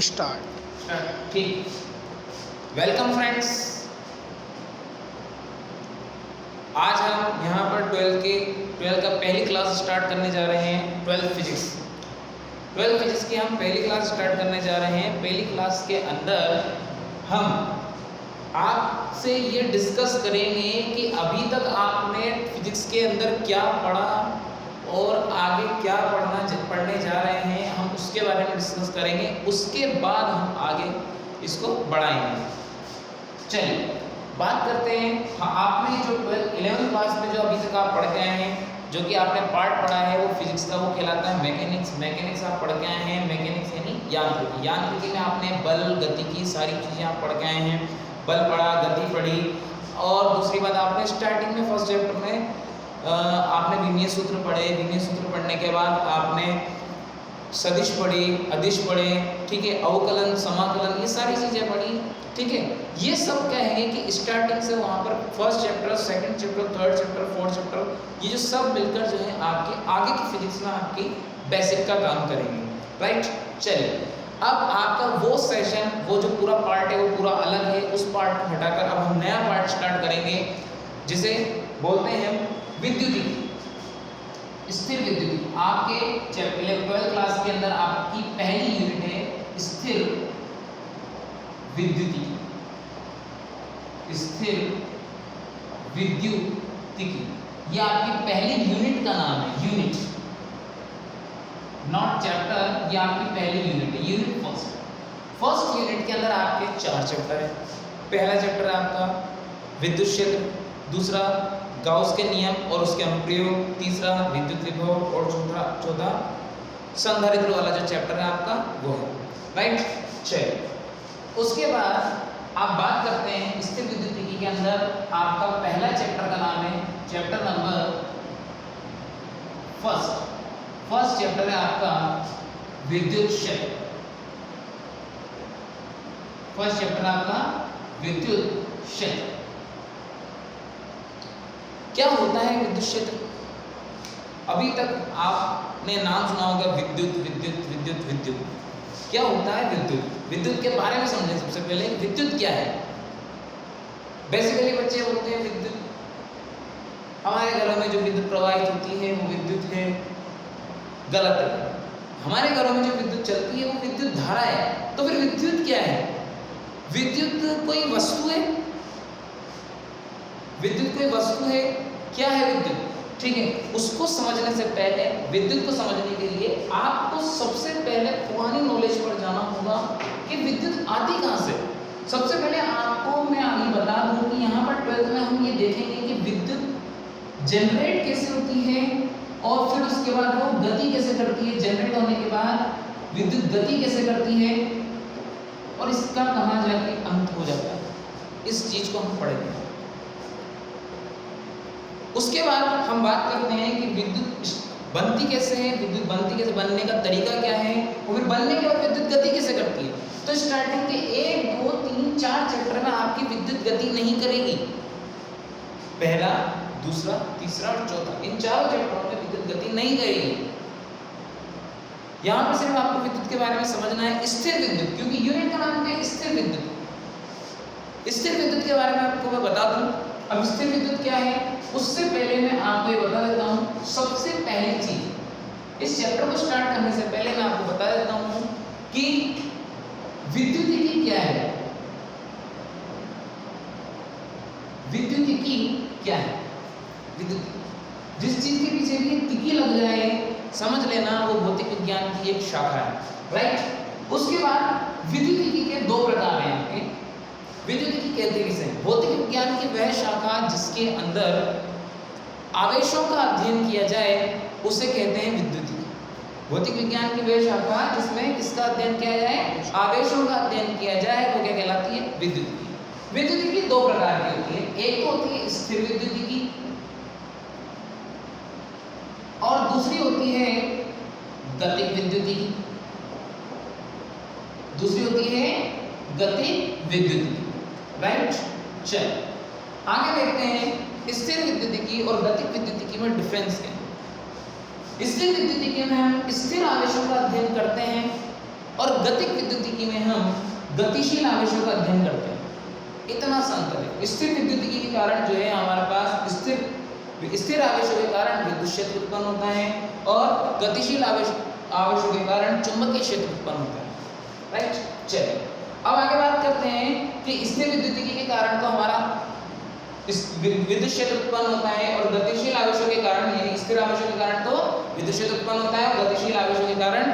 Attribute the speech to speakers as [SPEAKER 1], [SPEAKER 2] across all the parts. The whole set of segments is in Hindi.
[SPEAKER 1] स्टार्ट।
[SPEAKER 2] ठीक। वेलकम फ्रेंड्स, आज हम यहाँ पर 12 का पहली क्लास स्टार्ट करने जा रहे हैं। 12 फिजिक्स की हम पहली क्लास स्टार्ट करने जा रहे हैं। पहली क्लास के अंदर हम आपसे ये डिस्कस करेंगे कि अभी तक आपने फिजिक्स के अंदर क्या पढ़ा और आगे क्या पढ़ने जा रहे हैं, हम उसके बारे में डिस्कस करेंगे। उसके बाद हम आगे इसको बढ़ाएंगे। चलिए बात करते हैं। हाँ, आपने जो 11th क्लास में जो अभी तक आप पढ़ के आए हैं, जो कि आपने पार्ट पढ़ा है वो फिजिक्स का, वो कहलाता है मैकेनिक्स आप पढ़ के आए हैं। मैकेनिक्स यानी यांत्रिकी में आपने बल, गतिकी सारी चीज़ें आप पढ़ के आए हैं। बल पढ़ा, गति पढ़ी, और दूसरी बात आपने स्टार्टिंग में फर्स्ट चैप्टर में आपने विमीय सूत्र पढ़े। विमीय सूत्र पढ़ने के बाद आपने सदिश पढ़ी, अदिश पढ़े, ठीक है, अवकलन, समाकलन, ये सारी चीज़ें पढ़ी, ठीक है। ये सब क्या है कि स्टार्टिंग से वहाँ पर first chapter, second chapter, third chapter, fourth chapter, ये जो सब मिलकर जो है आपके आगे की फिजिक्स में आपकी बेसिक का काम करेंगे, राइट। चलिए अब आपका वो सेशन, वो जो पूरा पार्ट है वो पूरा अलग है। उस पार्ट को हटाकर अब हम नया पार्ट स्टार्ट करेंगे, जिसे बोलते हैं विद्युतीकी, स्थिर विद्युतीकी। आपके चैप्टर 12 क्लास के अंदर आपकी पहली यूनिट है स्थिर विद्युतीकी। स्थिर विद्युतीकी ये आपकी पहली यूनिट का नाम है। यूनिट, नॉट चैप्टर, ये आपकी पहली यूनिट है। यूनिट फर्स्ट यूनिट के अंदर आपके 4 चैप्टर है। पहला चैप्टर है आपका विद्युत क्षेत्र, दूसरा गाउस के नियम और उसके अनुप्रयोग, तीसरा विद्युत विभव, और चौथा संधारित्र वाला जो चैप्टर है आपका वो है, राइट। चलिए उसके बाद आप बात करते हैं स्थिर विद्युतीकी के अंदर आपका पहला चैप्टर का नाम है चैप्टर नंबर फर्स्ट चैप्टर है आपका विद्युत क्षेत्र। फर्स्ट चैप्टर आपका विद्युत क्षेत्र। क्या होता है विद्युत क्षेत्र? अभी तक आपने नाम सुना होगा विद्युत। क्या होता है विद्युत के बारे में समझें। सबसे पहले विद्युत क्या है। बेसिकली बच्चे बोलते हैं विद्युत, हमारे घरों में जो विद्युत प्रवाहित होती है वो विद्युत है। गलत है। हमारे घरों में जो विद्युत चलती है वो विद्युत धारा है। तो फिर विद्युत क्या है? विद्युत कोई वस्तु है? विद्युत कोई वस्तु है? क्या है विद्युत? ठीक है, उसको समझने से पहले, विद्युत को समझने के लिए आपको सबसे पहले पुरानी नॉलेज पर जाना होगा कि विद्युत आती कहाँ से। सबसे पहले आपको मैं अभी बता दूं कि यहाँ पर 12th में हम ये देखेंगे कि विद्युत जनरेट कैसे होती है, और फिर उसके बाद वो गति कैसे करती है। जनरेट होने के बाद विद्युत गति कैसे करती है, और इसका कहाँ जाके अंत हो जाता है, इस चीज को हम पढ़ेंगे। उसके बाद हम बात करते हैं कि विद्युत बनती कैसे है, विद्युत बनती कैसे, बनने का तरीका क्या है, और फिर बनने के बाद विद्युत गति कैसे करती है। तो स्टार्टिंग के 1, 2, 3, 4 चैप्टर में आपकी विद्युत गति नहीं करेगी। पहला, दूसरा, तीसरा और चौथा, इन 4 चैप्टरों में विद्युत गति नहीं करेगी। यहाँ पर सिर्फ आपको विद्युत के बारे में समझना है, स्थिर विद्युत, क्योंकि यूनिट का नाम क्या है, स्थिर विद्युत। स्थिर विद्युत के बारे में आपको मैं बता दूं। अब स्थिर विद्युत क्या है, उससे पहले मैं आपको ये बता देता हूँ। सबसे पहली चीज, इस चैप्टर को स्टार्ट करने से पहले मैं आपको बता देता हूँ कि विद्युतीकी क्या है। विद्युतीकी क्या है? विद्युतीकी, जिस चीज के पीछे भी तिकी लग जाए, समझ लेना वो भौतिक विज्ञान की एक शाखा है, राइट। उसके बाद विद्युतीकी के 2 प्रकार हैं आपके। विद्युतीकी कहते किसे? भौतिक विज्ञान की वह शाखा जिसके अंदर आवेशों का अध्ययन किया जाए, उसे कहते हैं विद्युतीकी। भौतिक विज्ञान की वह शाखा जिसमें किसका अध्ययन किया जाए? आवेशों का अध्ययन किया जाए, वो क्या कहलाती है? विद्युतीकी। विद्युतीकी 2 प्रकार की होती है। एक तो होती है स्थिर विद्युतीकी, और दूसरी होती है गतिक विद्युतीकी। दूसरी होती है गतिक विद्युतीकी, राइट। चल आगे देखते हैं स्थिर विद्युतीकी और गतिक विद्युतीकी में डिफरेंस क्या है। स्थिर विद्युतीकी में हम स्थिर आवेशों का अध्ययन करते हैं और गतिक विद्युतिकी में हम गतिशील आवेशों का अध्ययन करते हैं। इतना सा अंतर है। स्थिर विद्युतिकी के कारण जो है हमारे पास स्थिर आवेशों के कारण विद्युत क्षेत्र उत्पन्न होता है और गतिशील आवेशों के कारण चुंबकीय क्षेत्र उत्पन्न होता है। राइट, चलिए अब आगे बात करते हैं कि स्थिर विद्युतिकी के कारण तो हमारा विद्युत क्षेत्र उत्पन्न होता है और गतिशील आवेशों के कारण यानी स्थिर आवेशों के कारण तो विद्युत क्षेत्र उत्पन्न होता है और गतिशील आवेशों के कारण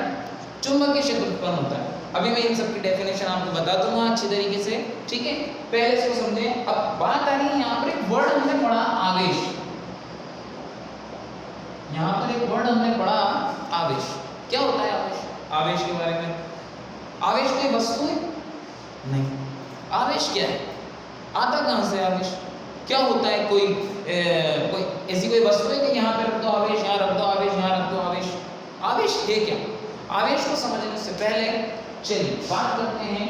[SPEAKER 2] चुंबकीय क्षेत्र उत्पन्न होता है। अभी मैं इन सब की डेफिनेशन आपको बता दूंगा अच्छी तरीके से, ठीक है। पहले इसको समझें। अब बात आ रही है यहाँ पर एक वर्ड हमने पढ़ा आवेश। यहाँ पर एक वर्ड हमने पढ़ा आवेश। क्या होता है आवेश? आवेश के बारे में, आवेश कोई वस्तु है? नहीं। आवेश क्या है? आता कहाँ से आवेश? क्या होता है? कोई ऐसी कोई वस्तु है कि यहाँ पे रख दो आवेश, यहाँ रख दो आवेश, यहाँ रख दो आवेश? आवेश है क्या? आवेश को समझने से पहले चलिए बात करते हैं।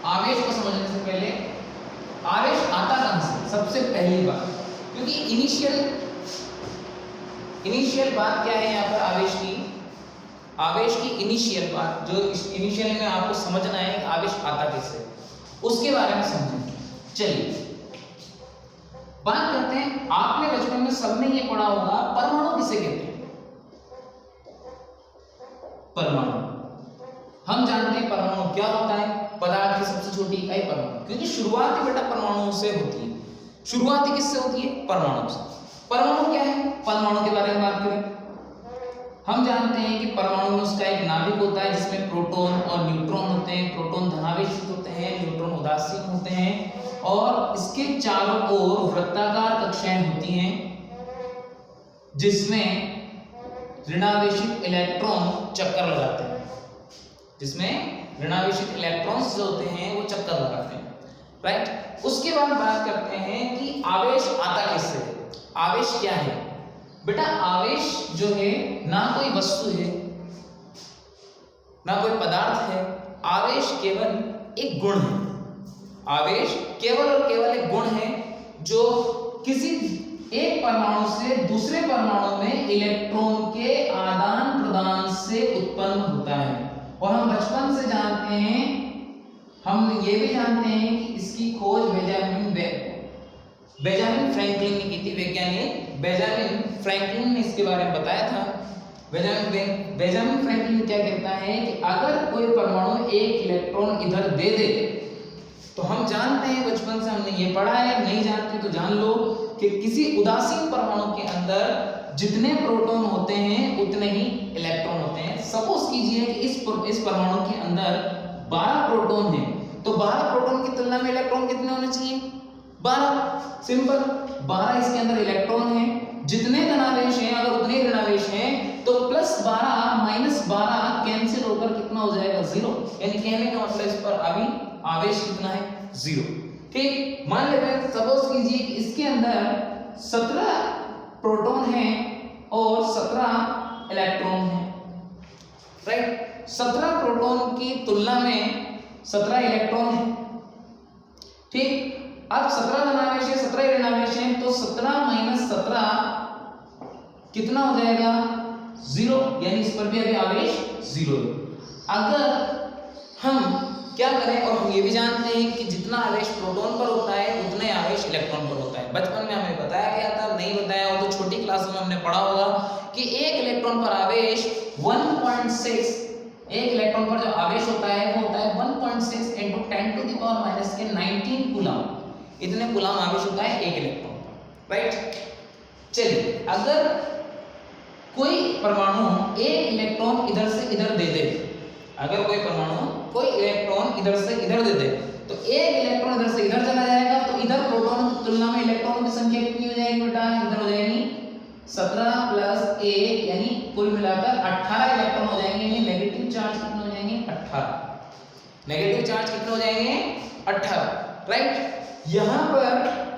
[SPEAKER 2] आवेश को समझने से पहले आवेश आता कहाँ से? सबसे पहली बात, क्योंकि इनिशियल बात क्या है यहाँ पर आवेश की इनिशियल बात, जो इनिशियल में आपको समझना है कि आवेश आता कैसे, उसके बारे में समझेंगे। चलिए बात करते हैं। आपने बचपन में सबने ये पढ़ा होगा परमाणु किसे कहते हैं? परमाणु, हम जानते हैं परमाणु क्या होता है। पदार्थ की सबसे छोटी इकाई परमाणु, क्योंकि शुरुआत ही बेटा परमाणुओं से होती है। शुरुआत ही किससे होती है? परमाणु से। परमाणु क्या है? परमाणु के बारे में बात करें, हम जानते हैं कि परमाणु में उसका एक नाभिक होता है जिसमें प्रोटॉन और न्यूट्रॉन होते हैं। प्रोटॉन धनावेशित होते हैं, न्यूट्रॉन उदासीन होते हैं और इसके चारों ओर वृत्ताकार कक्षाएं होती हैं जिसमें ऋणावेशित इलेक्ट्रॉन चक्कर लगाते हैं, जिसमें ऋणावेशित इलेक्ट्रॉन्स जो होते हैं वो चक्कर लगाते हैं। राइट, उसके बाद बात करते हैं कि आवेश आता किससे है? आवेश क्या है? बेटा आवेश जो है ना कोई वस्तु है ना कोई पदार्थ है, आवेश केवल एक गुण है। आवेश केवल और केवल एक गुण है जो किसी एक परमाणु से दूसरे परमाणु में इलेक्ट्रॉन के आदान प्रदान से उत्पन्न होता है। और हम बचपन से जानते हैं, हम ये भी जानते हैं कि इसकी खोज बेंजामिन फ्रैंकलिन ने की थी। वैज्ञानिक बेंजामिन फ्रैंकलिन ने इसके बारे में बताया था। बेंजामिन फ्रैंकलिन क्या कहता है कि अगर कोई परमाणु एक इलेक्ट्रॉन इधर दे दे तो हम जानते हैं, बचपन से हमने ये पढ़ा है, नहीं जानते तो जान लो कि किसी उदासीन परमाणु के अंदर जितने प्रोटॉन होते हैं उतने ही इलेक्ट्रॉन होते हैं। सपोज कीजिए कि इस परमाणु के अंदर 12 प्रोटॉन है, तो 12 प्रोटॉन की तुलना में इलेक्ट्रॉन कितने होने चाहिए? 12। सिंपल, 12 इसके अंदर इलेक्ट्रॉन है, जितने धनावेश हैं अगर उतने ऋणावेश हैं तो +12 - 12 कैंसिल होकर कितना हो जाएगा? 0। यानी कहने का मतलब इस पर अभी आवेश कितना है? 0। ठीक, मान लेते हैं, सपोज कीजिए कि इसके अंदर 17 प्रोटॉन हैं और 17 इलेक्ट्रॉन हैं। राइट, 17 प्रोटॉन की तुलना में 17 इलेक्ट्रॉन है। ठीक, अब 17 धनावेश है, 17 ऋणावेश है, तो 17 - 17 कितना हो जाएगा? 0। यानी इस पर भी अभी आवेश 0 है। अगर हम क्या करें, और हम ये भी जानते हैं कि जितना आवेश प्रोटॉन पर होता है उतने आवेश इलेक्ट्रॉन पर होता है। बचपन में हमें बताया गया था, नहीं बताया हो तो छोटी क्लास में हमने पढ़ा होगा कि एक इलेक्ट्रॉन पर आवेश 1.6, एक इलेक्ट्रॉन पर जो आवेश होता है वो होता है 1.6 × 10⁻⁻19 कूलम। इतने कूलम आवेश होता है एक इलेक्ट्रॉन पर। राइट, चलिए अगर कोई परमाणु एक इलेक्ट्रॉन इधर से इधर दे दे, अगर कोई परमाणु कोई इलेक्ट्रॉन इधर से इधर दे दे तो एक इलेक्ट्रॉन इधर से इधर चला जाएगा, तो इधर प्रोटॉन की तुलना में इलेक्ट्रॉन की संख्या कितनी हो जाएगी बेटा? इधर हो जाएगी 17 + 1 यानी कुल मिलाकर 18 इलेक्ट्रॉन हो जाएंगे। यानी नेगेटिव चार्ज कितने हो जाएंगे? 18। नेगेटिव चार्ज कितने हो जाएंगे? 18। राइट, यहाँ पर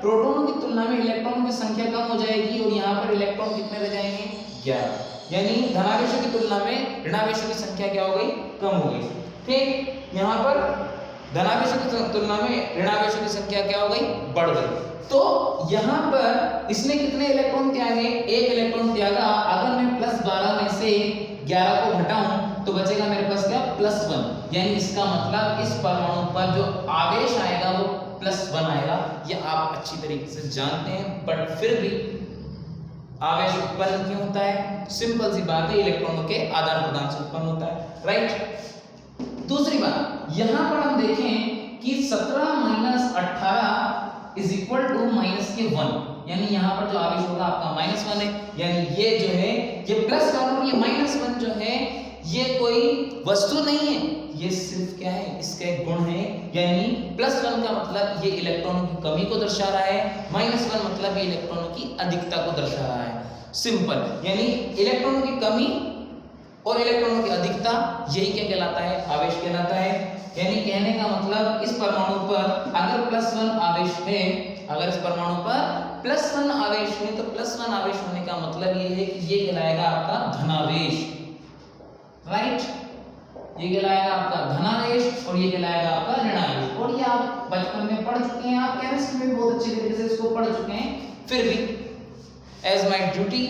[SPEAKER 2] प्रोटॉनों की तुलना में इलेक्ट्रॉनों की संख्या कम हो जाएगी और यहाँ पर इलेक्ट्रॉन कितने रह जाएंगे? 11। यानी धनावेशों की तुलना में ऋणावेशों की संख्या क्या हो गई? कम हो गई। ठीक, यहाँ पर धनावेशों की तुलना में ऋणावेशों की संख्या क्या हो गई? बढ़ गई। तो यहाँ पर इसने कितने इलेक्ट्रॉन त्यागे? एक इलेक्ट्रॉन त्यागा। अगर मैं +12 में से 11 को घटाऊं तो बचेगा मेरे पास क्या +1, यानी इसका मतलब इस परमाणु पर जो आवेश आएगा वो +1 आएगा। ये आप अच्छी तरीके से जानते हैं, बट फिर भी आवेश उत्पन्न क्यों होता है? सिंपल सी बात है, इलेक्ट्रॉनों के आदान प्रदान से उत्पन्न होता है, राइट। दूसरी बात, यहां पर हम देखें कि 17 - 18 इज इक्वल टू -1, यानी यहां पर जो आवेश होगा आपका -1 है, यानी ये जो है ये +1 और ये -1 जो है ये कोई वस्तु नहीं है, ये सिर्फ क्या है, इसका एक गुण है। यानी +1 का मतलब ये इलेक्ट्रॉनों की कमी को दर्शा रहा है, -1 मतलब ये इलेक्ट्रॉनों की अधिकता को दर्शा रहा है। सिंपल, यानी इलेक्ट्रॉनों की कमी और इलेक्ट्रॉनों की अधिकता, यही क्या कहलाता है? आवेश कहलाता है। यानी कहने का मतलब इस परमाणु पर अगर +1 आवेश है, अगर इस परमाणु पर +1 आवेश है, तो +1 आवेश होने का मतलब ये है कि ये कहलाएगा आपका धनावेश, राइट। ये कहलाएगा आपका धनावेश और ये कहलाएगा आपका ऋणावेश। और ये आप बचपन में पढ़ चुके हैं, आप केमिस्ट्री में बहुत अच्छी तरीके से इसको पढ़ चुके हैं। फिर भी एज माय ड्यूटी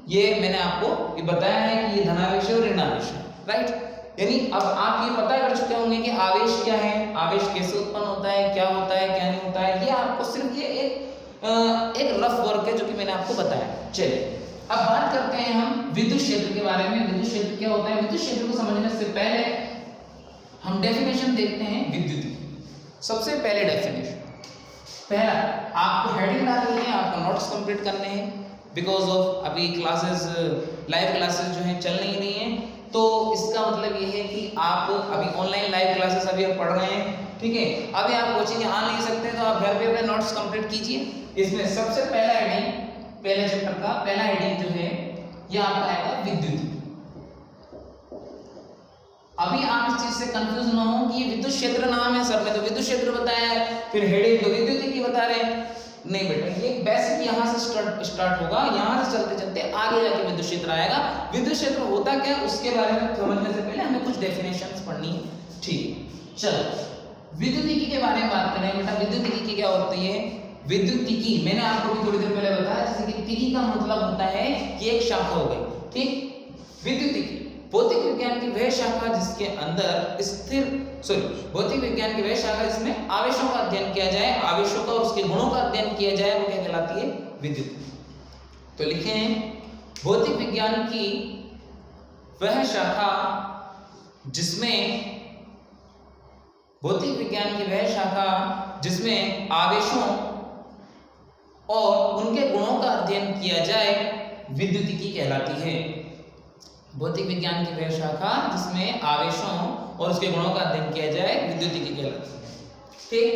[SPEAKER 2] ये मैंने आपको ये बताया है कि ये धनावेश और ऋणावेश है, राइट। यानी अब आप ये पता कर चुके होंगे कि आवेश क्या है, आवेश कैसे उत्पन्न होता है, क्या होता है, क्या नहीं होता है। ये आपको सिर्फ ये एक रफ वर्क है जो कि मैंने आपको बताया। चलिए अब बात करते हैं हम विद्युत क्षेत्र के बारे में। विद्युत क्षेत्र क्या होता है? विद्युत क्षेत्र को समझने से पहले हम डेफिनेशन देखते हैं विद्युत की। सबसे पहले डेफिनेशन, पहला आपको हेडिंग डालनी है, आपको नोट्स कंप्लीट करने हैं, बिकॉज ऑफ अभी क्लासेस लाइव क्लासेस जो हैं चल नहीं रही हैं, तो इसका मतलब ये है कि आप अभी ऑनलाइन लाइव क्लासेस अभी आप पढ़ रहे हैं, ठीक है। अभी आप कोचिंग आ नहीं सकते तो आप घर पे अपने नोट्स कंप्लीट कीजिए। इसमें सबसे पहला हेडिंग, पहले चैप्टर का पहला हेडिंग जो है ये आपका आएगा विद्युत। अभी आप इस चीज से कंफ्यूज ना हो कि विद्युत क्षेत्र नाम है, सर ने तो विद्युत क्षेत्र बताया है, फिर हेडिंग तो विद्युत की बता रहे हैं। नहीं बेटा, ये बेसिक यहाँ से स्टार्ट होगा, यहाँ से चलते चलते आगे जाके विद्युत क्षेत्र आएगा। विद्युत क्षेत्र होता क्या उसके बारे में समझने से पहले हमें कुछ डेफिनेशंस पढ़नी है, ठीक है। चलो विद्युतिकी के बारे में बात करें। बेटा विद्युतिकी क्या होती है? विद्युतिकी मैंने आपको भी थोड़ी देर पहले बताया, जैसे कि तिकी का मतलब होता है कि एक शाखा हो गई, ठीक। विद्युतिकी भौतिक विज्ञान की वह शाखा जिसके अंदर भौतिक विज्ञान की वह शाखा जिसमें आवेशों का अध्ययन किया जाए, आवेशों का और उसके गुणों का अध्ययन किया जाए, वो क्या कहलाती है? विद्युत। तो लिखें भौतिक विज्ञान की वह शाखा जिसमें आवेशों और उनके गुणों का अध्ययन किया जाए, विद्युतिकी कहलाती है। भौतिक विज्ञान की वह शाखा जिसमें आवेशों और उसके गुणों का अध्ययन किया जाए, विद्युतिकी कहलाती है, ठीक।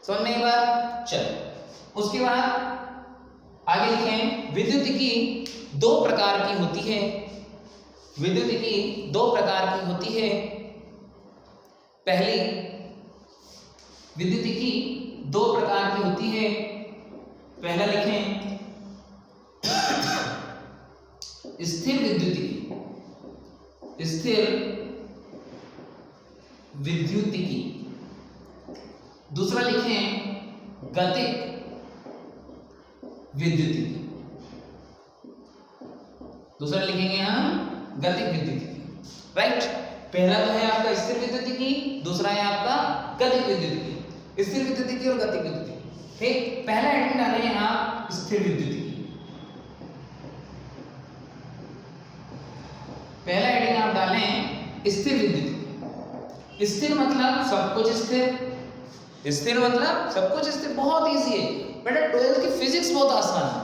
[SPEAKER 2] समझ में एक बार? चलो उसके बाद आगे लिखें विद्युतिकी दो प्रकार की होती है। विद्युतिकी दो प्रकार की होती है। पहली विद्युतिकी दो प्रकार की होती है। पहला लिखें स्थिर विद्युतिकी, स्थिर विद्युतिकी। दूसरा लिखें गतिक विद्युतिकी। दूसरा लिखेंगे हम गतिक विद्युतिकी, राइट। पहला तो है आपका स्थिर विद्युतिकी, दूसरा है आपका गतिक विद्युतिकी। स्थिर विद्युतिकी और गतिक विद्युतिकी, ठीक। पहला हेडिंग डालेंगे आप स्थिर विद्युतिकी। पहला हेडिंग आप डालें स्थिर विद्युतिकी। स्थिर मतलब सब कुछ स्थिर, स्थिर मतलब सब कुछ स्थिर। बहुत इजी है बेटा, 12th की फिजिक्स बहुत आसान है।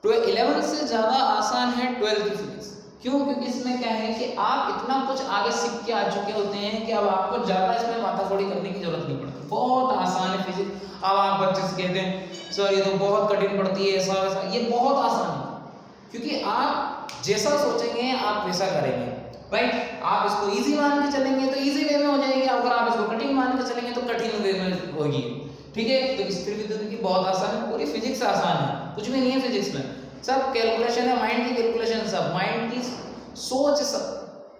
[SPEAKER 2] 11th से ज्यादा आसान है 12th की फिजिक्स। क्यों? क्योंकि इसमें क्या है कि आप इतना कुछ आगे सीख के आ चुके होते हैं कि अब आपको ज्यादा इसमें माथाफोड़ी करने की जरूरत नहीं पड़ती। बहुत आसान है फिजिक्स। अब आप बच्चे से कहते हैं सर ये तो बहुत कठिन पड़ती है, ऐसा वैसा, ये बहुत आसान है। क्योंकि आप जैसा सोचेंगे आप वैसा करेंगे, राइट। आप इसको इजी मान के चलेंगे तो इजी वे में हो जाएगी, अगर आप इसको कठिन मान के चलेंगे तो कठिन वे में होगी, ठीक है। तो स्थिर विद्युतिकी बहुत आसान है, पूरी फिजिक्स आसान है, कुछ भी नहीं है फिजिक्स में। सब कैलकुलेशन है, माइंड की कैलकुलेशन, सब माइंड की सोच,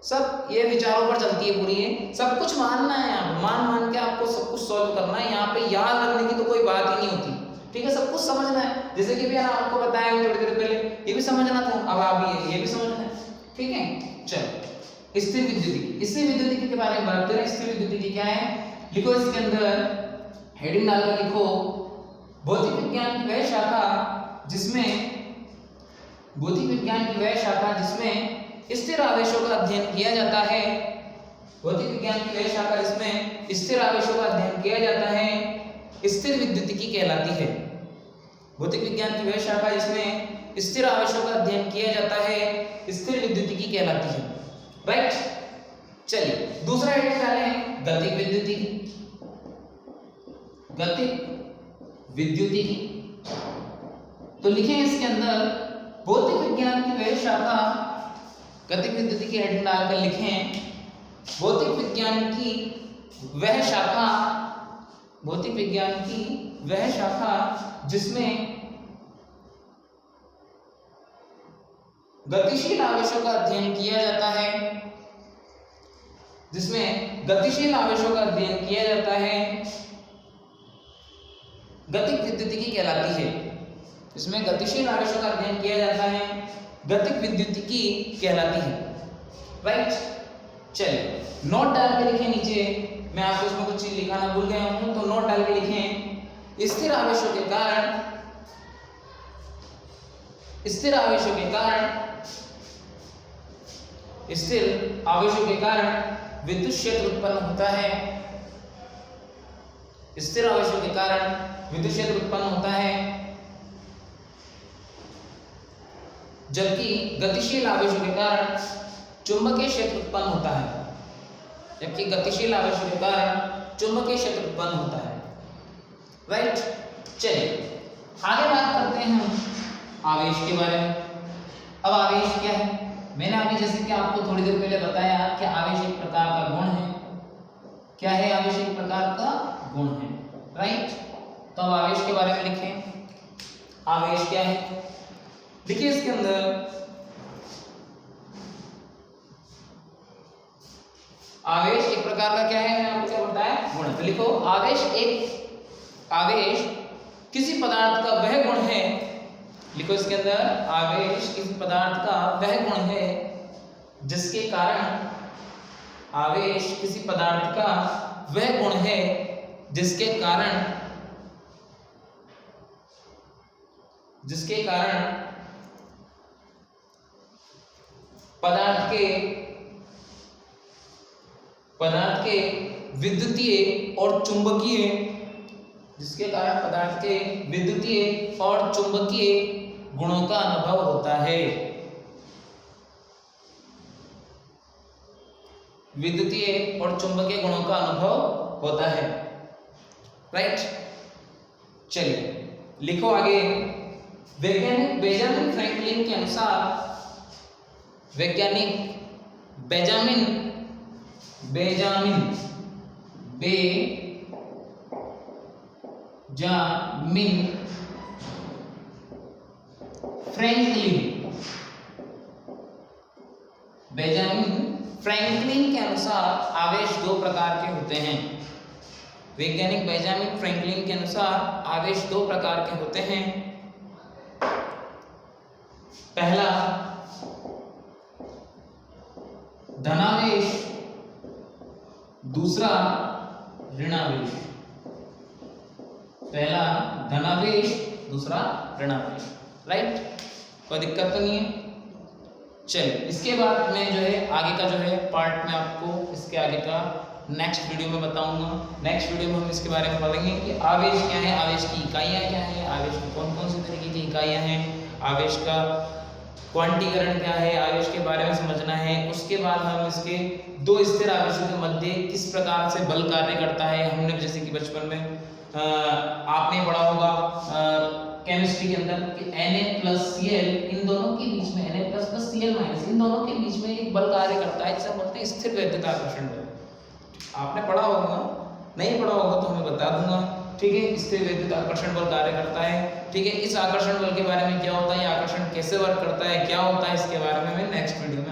[SPEAKER 2] सब ये विचारों पर चलती है पूरी। है सब कुछ मानना है, यहाँ मान के आपको सब कुछ सॉल्व करना है। यहाँ पे याद रखने की तो कोई बात ही नहीं होती, ठीक है। सब कुछ समझना है, जैसे कि भैया आपको बताया थोड़ी देर पहले, ये भी समझना था, अब आप ये भी समझना है, ठीक है। चलो स्थिर विद्युतिकी। स्थिर विद्युतिकी के बारे में बात करें, स्थिर विद्युतिकी क्या है, लिखो इसके अंदर हेडिंग डालकर लिखो, भौतिक विज्ञान की वह शाखा जिसमें स्थिर आवेशों का अध्ययन किया जाता है। भौतिक विज्ञान की वह शाखा जिसमें स्थिर आवेशों का अध्ययन किया जाता है स्थिर विद्युतिकी कहलाती है। भौतिक विज्ञान की वह शाखा जिसमें स्थिर आवेशों का अध्ययन किया जाता है स्थिर विद्युतिकी कहलाती है। राइट, चलिए दूसरा हेडिंग डालें, गतिक विद्युतिकी। गतिक विद्युतिकी तो लिखें इसके अंदर भौतिक विज्ञान की वह शाखा, गतिक विद्युतिकी हेडिंग डालकर लिखें भौतिक विज्ञान की वह शाखा जिसमें गतिशील आवेशों का अध्ययन किया जाता है, गतिक विद्युतिकी कहलाती है। इसमें गतिशील आवेशों का अध्ययन किया जाता है, गतिक विद्युतिकी कहलाती है। राइट, चलिए नोट डाल के लिखें नीचे, मैं आपको इसमें कुछ चीज लिखाना भूल गया हूं तो नोट डाल के लिखें, स्थिर आवेशों के कारण विद्युत क्षेत्र उत्पन्न होता है। स्थिर आवेशों के कारण विद्युत क्षेत्र उत्पन्न होता है, जबकि गतिशील आवेशों के कारण चुंबकीय क्षेत्र उत्पन्न होता है। राइट, चलिए आगे बात करते हैं हम आवेश के बारे में। अब आवेश क्या है, मैंने अभी जैसे कि आपको थोड़ी देर पहले बताया कि आवेश एक प्रकार का गुण है। क्या है, आवेश एक प्रकार का गुण है। राइट, तो अब आवेश के बारे में लिखें, आवेश क्या है, लिखिए इसके अंदर आवेश एक प्रकार का क्या है, मैंने आपको क्या बताया, गुण। तो लिखो आवेश किसी पदार्थ का वह गुण है, लिखो इसके अंदर आवेश किसी पदार्थ का वह गुण है जिसके कारण पदार्थ के विद्युतीय और चुंबकीय गुणों का अनुभव होता है। विद्युतीय और चुंबकीय गुणों का अनुभव होता है। राइट, चलिए लिखो आगे, वैज्ञानिक बेंजामिन फ्रैंकलिन के अनुसार, बेंजामिन फ्रैंकलिन के अनुसार आवेश दो प्रकार के होते हैं। वैज्ञानिक बेंजामिन फ्रैंकलिन के अनुसार आवेश दो प्रकार के होते हैं। पहला धनावेश, दूसरा ऋणावेश। पहला धनावेश, दूसरा ऋणावेश। राइट, कोई दिक्कत तो नहीं है। चलिए इसके बाद मैं जो है आगे का जो है पार्ट में आपको इसके आगे का नेक्स्ट वीडियो में बताऊंगा। नेक्स्ट वीडियो में हम इसके बारे में पढ़ेंगे कि आवेश क्या है, आवेश की इकाइयाँ क्या है, आवेश में कौन कौन सी तरीके की इकाइयाँ हैं, आवेश का क्वांटीकरण क्या है, आवेश के बारे में समझना है। उसके बाद हम इसके दो स्थिर आवेशों के मध्य किस प्रकार से बल कार्य करता है, हमने जैसे कि बचपन में आपने पढ़ा होगा केमिस्ट्री के अंदर कि Na+Cl इन दोनों के बीच में Na++Cl- इन दोनों के बीच में एक बल कार्य करता है जिसे बोलते हैं स्थिर वैद्युत आकर्षण बल। आपने पढ़ा होगा, नहीं पढ़ा होगा तो मैं बता दूंगा। ठीक है, स्थिर वैद्युत आकर्षण बल कार्य करता है। ठीक है, इस आकर्षण बल के बारे में क्या होता है, ये आकर्षण कैसे वर्क करता है, क्या होता है, इसके बारे में मैं नेक्स्ट वीडियो में